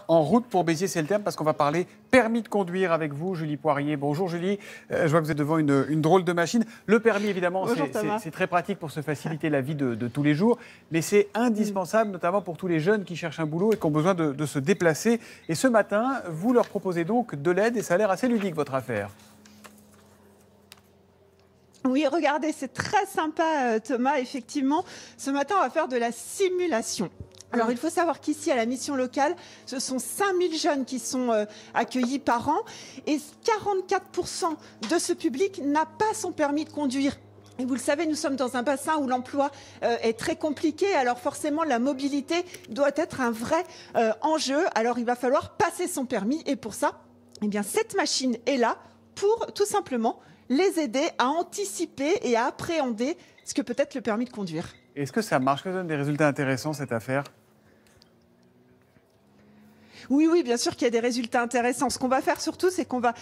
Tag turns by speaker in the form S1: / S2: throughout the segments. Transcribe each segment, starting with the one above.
S1: En route pour Béziers, c'est le terme, parce qu'on va parler permis de conduire avec vous, Julie Poirier. Bonjour Julie, je vois que vous êtes devant une drôle de machine. Le permis, évidemment, c'est très pratique pour se faciliter la vie de tous les jours, mais c'est indispensable, notamment pour tous les jeunes qui cherchent un boulot et qui ont besoin de se déplacer. Et ce matin, vous leur proposez donc de l'aide, et ça a l'air assez ludique, votre affaire.
S2: Oui, regardez, c'est très sympa, Thomas, effectivement. Ce matin, on va faire de la simulation. Alors, il faut savoir qu'ici, à la mission locale, ce sont 5000 jeunes qui sont accueillis par an et 44% de ce public n'a pas son permis de conduire. Et vous le savez, nous sommes dans un bassin où l'emploi est très compliqué. Alors forcément, la mobilité doit être un vrai enjeu. Alors, il va falloir passer son permis. Et pour ça, eh bien, cette machine est là pour tout simplement les aider à anticiper et à appréhender ce que peut être le permis de conduire.
S1: Est-ce que ça marche? Est-ce que ça donne des résultats intéressants, cette affaire?
S2: Oui, bien sûr qu'il y a des résultats intéressants. Ce qu'on va faire surtout, c'est qu'on va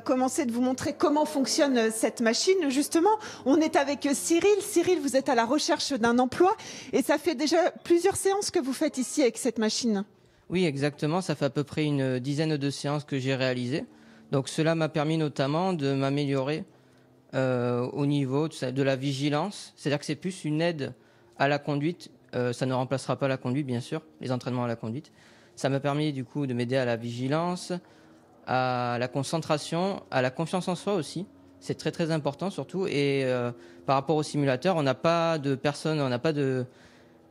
S2: commencer de vous montrer comment fonctionne cette machine. Justement, on est avec Cyril. Cyril, vous êtes à la recherche d'un emploi et ça fait déjà plusieurs séances que vous faites ici avec cette machine.
S3: Oui, exactement. Ça fait à peu près une dizaine de séances que j'ai réalisées. Donc cela m'a permis notamment de m'améliorer au niveau de la vigilance. C'est-à-dire que c'est plus une aide à la conduite. Ça ne remplacera pas la conduite, bien sûr, les entraînements à la conduite. Ça m'a permis du coup de m'aider à la vigilance, à la concentration, à la confiance en soi aussi. C'est très très important surtout. Et par rapport au simulateur, on n'a pas de personne, on n'a pas de...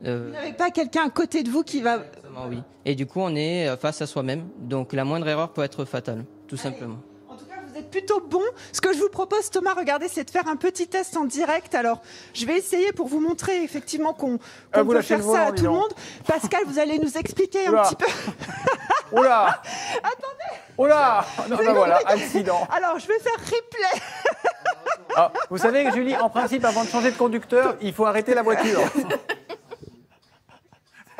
S2: Vous n'avez pas quelqu'un à côté de vous qui va...
S3: Exactement, oui. Et du coup, on est face à soi-même. Donc la moindre erreur peut être fatale, tout simplement.
S2: En tout cas, vous êtes plutôt bon. Ce que je vous propose, Thomas, regardez, c'est de faire un petit test en direct. Alors, je vais essayer pour vous montrer effectivement qu'on peut faire ça à tout le monde. Pascal, vous allez nous expliquer un petit peu.
S1: Oula.
S2: Attendez.
S1: Oula. Non, ben voilà, accident.
S2: Alors, je vais faire replay.
S1: Ah, vous savez, Julie, en principe, avant de changer de conducteur, il faut arrêter la voiture.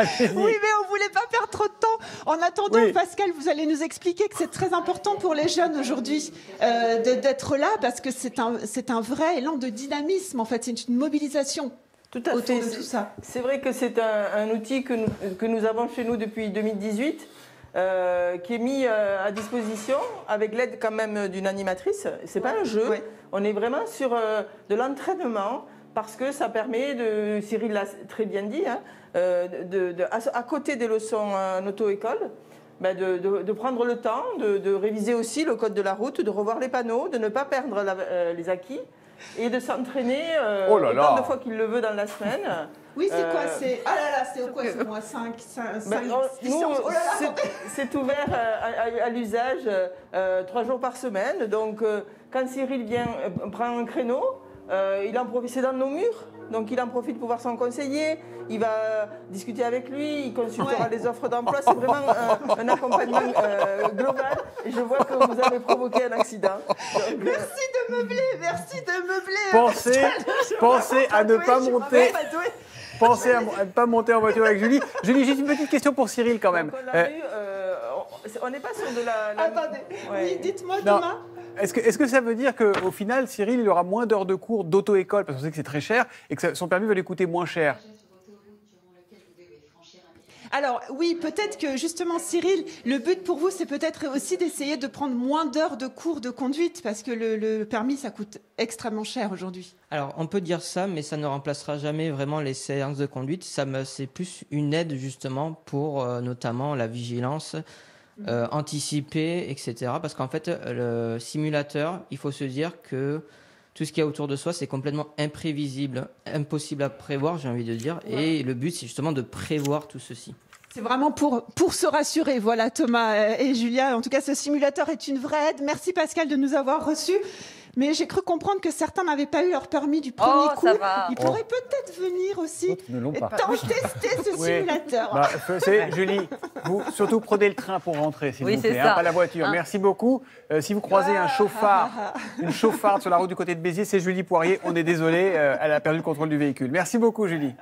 S2: Oui, mais on ne voulait pas perdre trop de temps. En attendant, oui. Pascal, vous allez nous expliquer que c'est très important pour les jeunes aujourd'hui d'être là parce que c'est un vrai élan de dynamisme, en fait. C'est une mobilisation.
S4: Tout à fait.
S2: De tout ça.
S4: C'est vrai que c'est un outil que nous avons chez nous depuis 2018, qui est mis à disposition avec l'aide quand même d'une animatrice. C'est pas un jeu. Oui. On est vraiment sur de l'entraînement parce que ça permet, Cyril l'a très bien dit, hein, à côté des leçons en auto-école, de prendre le temps, de réviser aussi le code de la route, de revoir les panneaux, de ne pas perdre les acquis et de s'entraîner autant de fois qu'il le veut dans la semaine.
S2: Oui, c'est quoi? Ah là là, c'est quoi? C'est moins 5, 10
S4: c'est ouvert à l'usage 3 jours par semaine. Donc, quand Cyril vient, prend un créneau, il en profite, c'est dans nos murs, donc il en profite pour voir son conseiller, il va discuter avec lui, il consultera les offres d'emploi, c'est vraiment un accompagnement global. Et je vois que vous avez provoqué un accident. Donc,
S2: merci de meubler,
S1: Pensez à ne pas monter. Pensez à ne pas monter en voiture avec Julie. Julie, juste une petite question pour Cyril quand même.
S4: Donc on n'est pas sur de la...
S2: Attendez, oui, dites-moi Thomas.
S1: Est-ce que ça veut dire qu'au final, Cyril, il aura moins d'heures de cours d'auto-école, parce qu'on sait que c'est très cher, et que son permis va lui coûter moins cher?
S2: Alors oui, peut-être que justement, Cyril, le but pour vous, c'est peut-être aussi d'essayer de prendre moins d'heures de cours de conduite, parce que le permis, ça coûte extrêmement cher aujourd'hui.
S3: Alors, on peut dire ça, mais ça ne remplacera jamais vraiment les séances de conduite. C'est plus une aide justement pour notamment la vigilance, anticiper, etc. Parce qu'en fait, le simulateur, il faut se dire que tout ce qu'il y a autour de soi, c'est complètement imprévisible, impossible à prévoir, j'ai envie de dire. Ouais. Et le but, c'est justement de prévoir tout ceci.
S2: C'est vraiment pour se rassurer, voilà, Thomas et Julia. En tout cas, ce simulateur est une vraie aide. Merci Pascal de nous avoir reçus. Mais j'ai cru comprendre que certains n'avaient pas eu leur permis du premier coup. Ils pourraient peut-être venir aussi tester ce simulateur.
S1: Julie, vous surtout prenez le train pour rentrer, s'il vous plaît, pas la voiture. Hein. Merci beaucoup. Si vous croisez une chauffarde sur la route du côté de Béziers, c'est Julie Poirier. On est désolé, elle a perdu le contrôle du véhicule. Merci beaucoup, Julie.